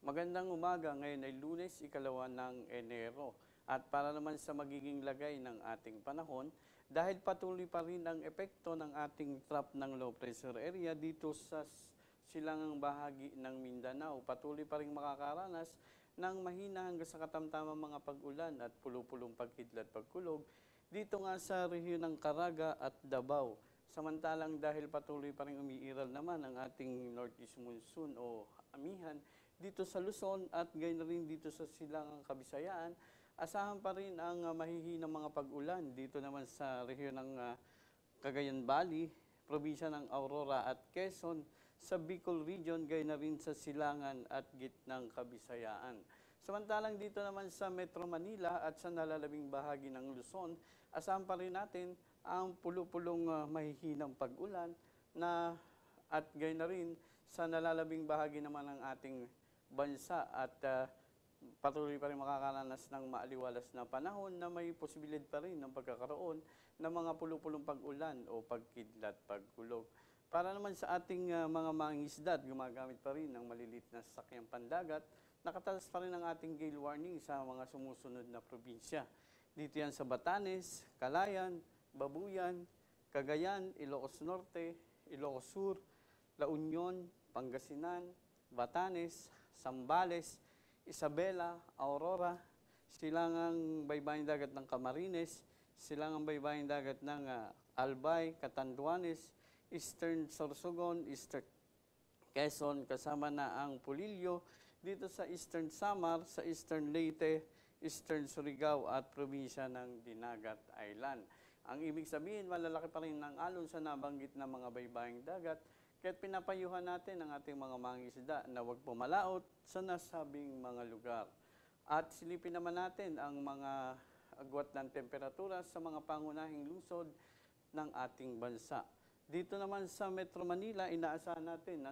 Magandang umaga, ngayon ay Lunes, ikalawa ng Enero. At para naman sa magiging lagay ng ating panahon, dahil patuloy pa rin ang epekto ng ating trap ng low pressure area dito sa silangang bahagi ng Mindanao, patuloy pa rin makakaranas ng mahina hanggang sa katamtamang mga pag-ulan at pulo-pulong pagkidlat pagkulog dito nga sa rehiyon ng Caraga at Davao. Samantalang dahil patuloy pa rin umiiral naman ang ating northeast monsoon o amihan dito sa Luzon at gayon na rin dito sa silangang Kabisayaan, asahan pa rin ang mahihinang mga pag-ulan dito naman sa rehiyon ng Cagayan Valley, probinsya ng Aurora at Quezon, sa Bicol Region, gayon na rin sa silangan at gitnang Kabisayaan. Samantalang dito naman sa Metro Manila at sa nalalabing bahagi ng Luzon, asahan pa rin natin ang pulo-pulong mahihinang pag-ulan na at gayon na rin sa nalalabing bahagi naman ng ating bansa at patuloy pa rin makakaranas ng maaliwalas na panahon na may posibilidad pa rin ng pagkakaroon ng mga pulo-pulong pag-ulan o pagkidlat, pagkulog. Para naman sa ating mga mangingisda, gumagamit pa rin ng malilit na sasakyang pandagat, nakatalas pa rin ang ating gale warning sa mga sumusunod na probinsya. Dito yan sa Batanes, Calayan, Babuyan, Cagayan, Ilocos Norte, Ilocos Sur, La Union, Pangasinan, Batanes, Zambales, Isabela, Aurora, silangang baybayang dagat ng Camarines, silangang baybayang dagat ng Albay, Catanduanes, Eastern Sorsogon, Eastern Quezon, kasama na ang Pulilio, dito sa Eastern Samar, sa Eastern Leyte, Eastern Surigao at probinsya ng Dinagat Island. Ang ibig sabihin, malalaki pa rin ng alon sa nabanggit na mga baybayang dagat, kaya't pinapayuhan natin ang ating mga mangingisda na huwag pumalaot sa nasabing mga lugar. At silipin naman natin ang mga agwat ng temperatura sa mga pangunahing lungsod ng ating bansa. Dito naman sa Metro Manila, inaasahan natin na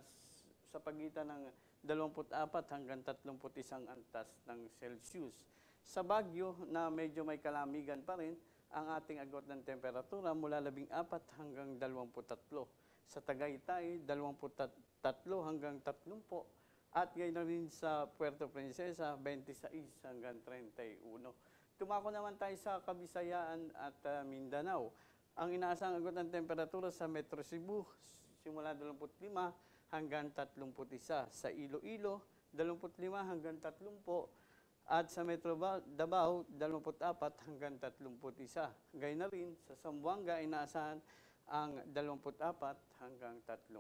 sa pagitan ng 24 hanggang 31 antas ng Celsius. Sa Baguio na medyo may kalamigan pa rin, ang ating agwat ng temperatura mula 14 hanggang 23. Sa Tagaytay, 23 hanggang 30. At gayon na rin sa Puerto Princesa, 26 hanggang 31. Tumako naman tayo sa Kabisayaan at Mindanao. Ang inaasang agwat ng temperatura sa Metro Cebu, simula 25 hanggang 31. Sa Iloilo, 25 hanggang 30. At sa Metro Davao, 24 hanggang 31. Gayon na rin sa Zamboanga, inaasahan ang 24 hanggang 32.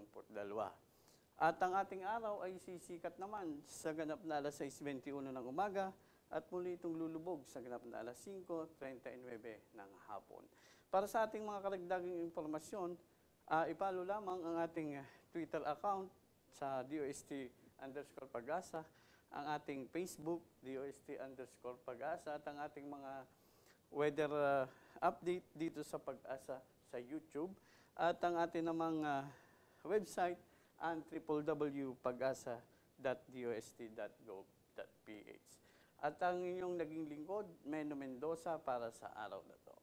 At ang ating araw ay sisikat naman sa ganap na alas 6:21 ng umaga at muli itong lulubog sa ganap na alas 5:39 ng hapon. Para sa ating mga karagdagang informasyon, ipalo lamang ang ating Twitter account sa DOST_Pag-asa, ang ating Facebook, DOST_Pag-asa, at ang ating mga weather update dito sa Pag-asa sa YouTube, at ang ating namang website ang www.pagasa.dost.gov.ph. At ang inyong naging lingkod, Meno Mendoza, para sa araw na to.